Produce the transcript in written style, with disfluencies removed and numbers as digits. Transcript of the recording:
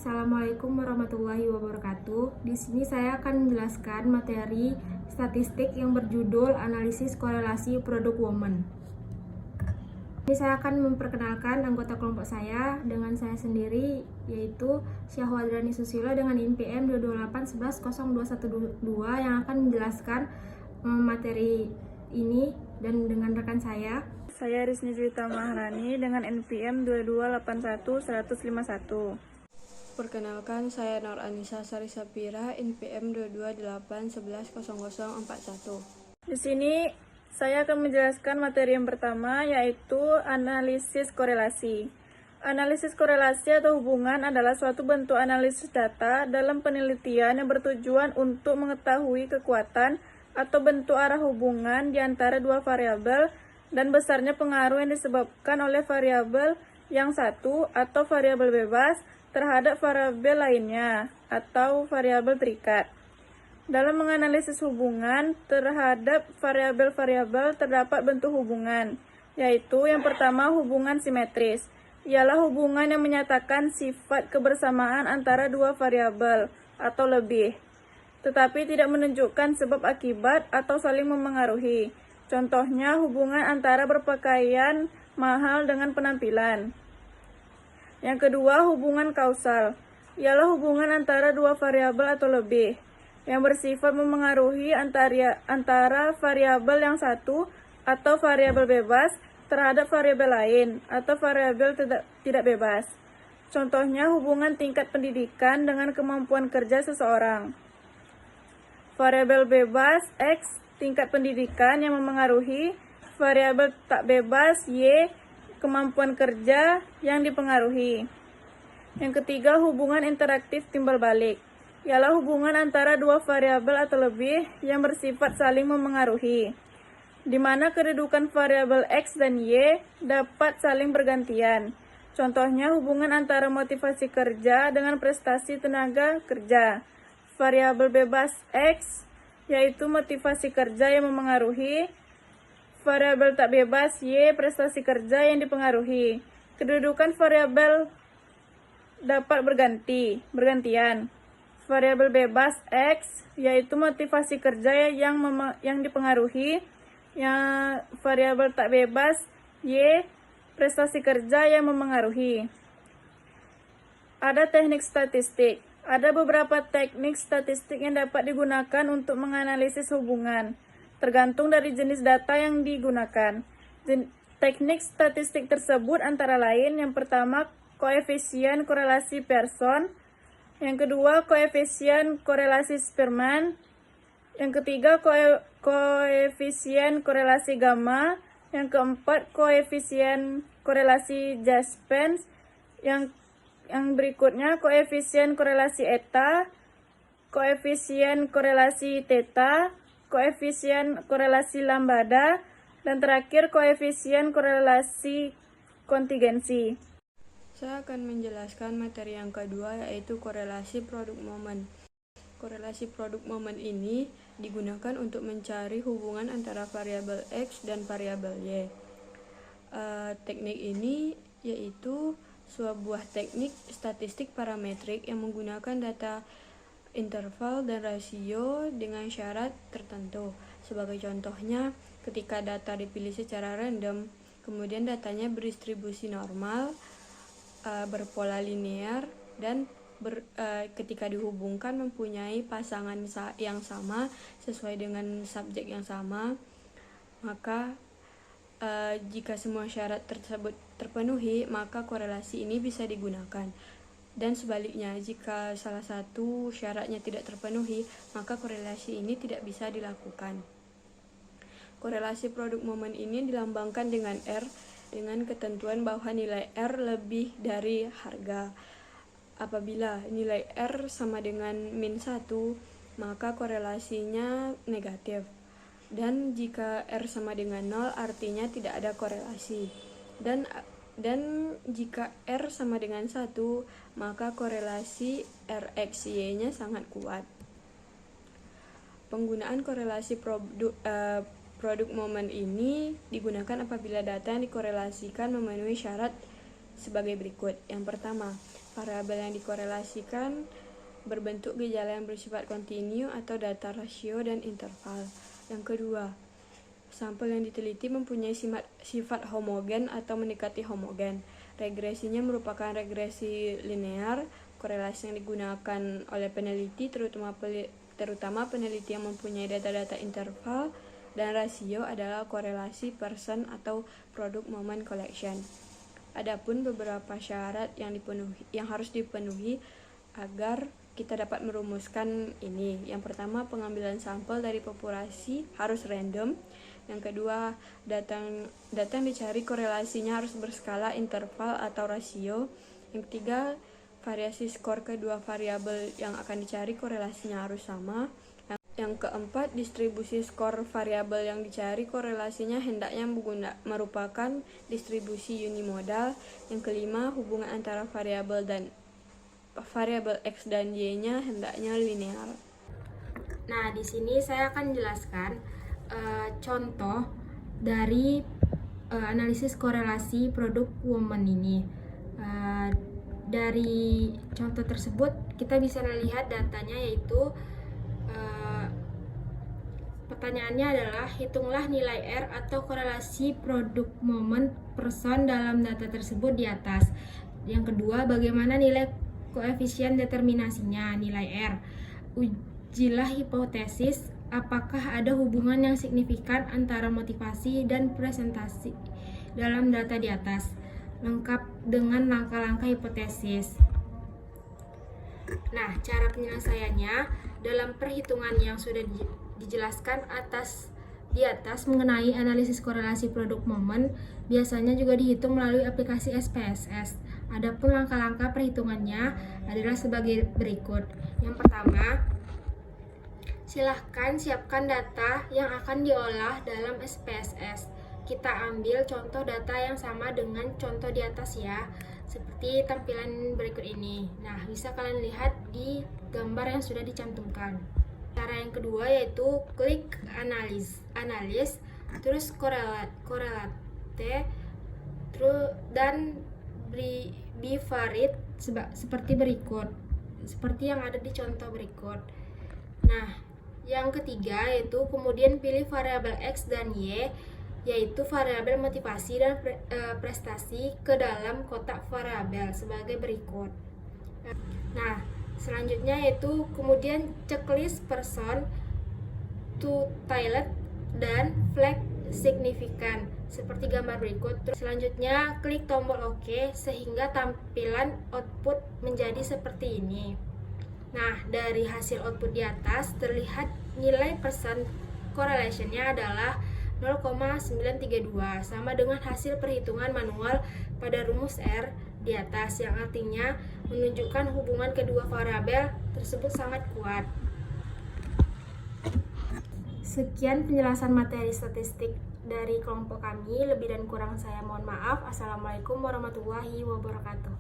Assalamualaikum warahmatullahi wabarakatuh. Di sini saya akan menjelaskan materi statistik yang berjudul Analisis Korelasi Produk Woman. Ini saya akan memperkenalkan anggota kelompok saya dengan saya sendiri, yaitu Syahwadrani Susilo dengan INPM 228110212 yang akan menjelaskan materi ini dan dengan rekan saya. Saya Rizny Juwita Maharani dengan NPM 22811151. Perkenalkan, saya Nur Anissa Sari Sapira, NPM 228110041. Di sini saya akan menjelaskan materi yang pertama, yaitu analisis korelasi. Analisis korelasi atau hubungan adalah suatu bentuk analisis data dalam penelitian yang bertujuan untuk mengetahui kekuatan atau bentuk arah hubungan di antara dua variabel dan besarnya pengaruh yang disebabkan oleh variabel yang satu atau variabel bebas terhadap variabel lainnya atau variabel terikat. Dalam menganalisis hubungan terhadap variabel-variabel terdapat bentuk hubungan, yaitu yang pertama hubungan simetris. Ialah hubungan yang menyatakan sifat kebersamaan antara dua variabel atau lebih, tetapi tidak menunjukkan sebab akibat atau saling memengaruhi. Contohnya hubungan antara berpakaian mahal dengan penampilan. Yang kedua, hubungan kausal. Ialah hubungan antara dua variabel atau lebih yang bersifat memengaruhi antara variabel yang satu atau variabel bebas terhadap variabel lain atau variabel tidak bebas. Contohnya hubungan tingkat pendidikan dengan kemampuan kerja seseorang. Variabel bebas X tingkat pendidikan yang memengaruhi, variabel tak bebas Y kemampuan kerja yang dipengaruhi. Yang ketiga, hubungan interaktif timbal balik. Ialah hubungan antara dua variabel atau lebih yang bersifat saling memengaruhi, di mana kedudukan variabel X dan Y dapat saling bergantian. Contohnya hubungan antara motivasi kerja dengan prestasi tenaga kerja. Variabel bebas X yaitu motivasi kerja yang memengaruhi, variabel tak bebas Y prestasi kerja yang dipengaruhi. Kedudukan variabel dapat bergantian. Variabel bebas X yaitu motivasi kerja yang dipengaruhi, yang variabel tak bebas Y prestasi kerja yang memengaruhi. Ada teknik statistik. Ada beberapa teknik statistik yang dapat digunakan untuk menganalisis hubungan, tergantung dari jenis data yang digunakan. Teknik statistik tersebut antara lain, yang pertama koefisien korelasi Pearson, yang kedua koefisien korelasi Spearman, yang ketiga koefisien korelasi gamma, yang keempat koefisien korelasi Jaspers, yang berikutnya koefisien korelasi eta, koefisien korelasi theta, koefisien korelasi lambda, dan terakhir koefisien korelasi kontingensi. Saya akan menjelaskan materi yang kedua, yaitu korelasi produk momen. Korelasi produk momen ini digunakan untuk mencari hubungan antara variabel X dan variabel Y. Teknik ini yaitu sebuah teknik statistik parametrik yang menggunakan data interval dan rasio dengan syarat tertentu. Sebagai contohnya, ketika data dipilih secara random, kemudian datanya berdistribusi normal, berpola linear, dan ketika dihubungkan mempunyai pasangan yang sama sesuai dengan subjek yang sama, maka jika semua syarat tersebut terpenuhi, maka korelasi ini bisa digunakan. Dan sebaliknya, jika salah satu syaratnya tidak terpenuhi, maka korelasi ini tidak bisa dilakukan. Korelasi produk momen ini dilambangkan dengan R, dengan ketentuan bahwa nilai R lebih dari harga. Apabila nilai R sama dengan min 1, maka korelasinya negatif. Dan jika R sama dengan 0, artinya tidak ada korelasi. Dan jika R sama dengan 1, maka korelasi RXY-nya sangat kuat. Penggunaan korelasi produk momen ini digunakan apabila data yang dikorelasikan memenuhi syarat sebagai berikut. Yang pertama, variabel yang dikorelasikan berbentuk gejala yang bersifat kontinu atau data rasio dan interval. Yang kedua, sampel yang diteliti mempunyai sifat homogen atau mendekati homogen. Regresinya merupakan regresi linear. Korelasi yang digunakan oleh peneliti terutama peneliti yang mempunyai data-data interval dan rasio adalah korelasi person atau product moment collection. Adapun beberapa syarat yang harus dipenuhi agar kita dapat merumuskan ini. Yang pertama, pengambilan sampel dari populasi harus random. Yang kedua, data yang dicari korelasinya harus berskala, interval, atau rasio. Yang ketiga, variasi skor kedua variabel yang akan dicari korelasinya harus sama. Yang keempat, distribusi skor variabel yang dicari korelasinya hendaknya merupakan distribusi unimodal. Yang kelima, hubungan antara variabel X dan Y-nya hendaknya linear. Nah, di sini saya akan jelaskan contoh dari analisis korelasi produk woman ini. Dari contoh tersebut kita bisa melihat datanya, yaitu pertanyaannya adalah hitunglah nilai R atau korelasi produk moment person dalam data tersebut di atas. Yang kedua, bagaimana nilai koefisien determinasinya, nilai R. Ujilah hipotesis apakah ada hubungan yang signifikan antara motivasi dan presentasi dalam data di atas, lengkap dengan langkah-langkah hipotesis. Nah, cara penyelesaiannya dalam perhitungan yang sudah dijelaskan di atas mengenai analisis korelasi produk moment, biasanya juga dihitung melalui aplikasi SPSS. Adapun langkah-langkah perhitungannya adalah sebagai berikut. Yang pertama, silahkan siapkan data yang akan diolah dalam SPSS. Kita ambil contoh data yang sama dengan contoh di atas ya, seperti tampilan berikut ini. Nah, bisa kalian lihat di gambar yang sudah dicantumkan. Cara yang kedua yaitu klik analis, terus korelate, dan bivariate seperti berikut, seperti yang ada di contoh berikut. Nah, yang ketiga yaitu kemudian pilih variabel X dan Y, yaitu variabel motivasi dan prestasi ke dalam kotak variabel sebagai berikut. Nah, selanjutnya yaitu kemudian checklist person to toilet dan flag signifikan seperti gambar berikut. Terus selanjutnya klik tombol OK sehingga tampilan output menjadi seperti ini. Nah, dari hasil output di atas terlihat nilai percent correlation-nya adalah 0,932, sama dengan hasil perhitungan manual pada rumus R di atas, yang artinya menunjukkan hubungan kedua variabel tersebut sangat kuat. Sekian penjelasan materi statistik dari kelompok kami. Lebih dan kurang saya mohon maaf. Assalamualaikum warahmatullahi wabarakatuh.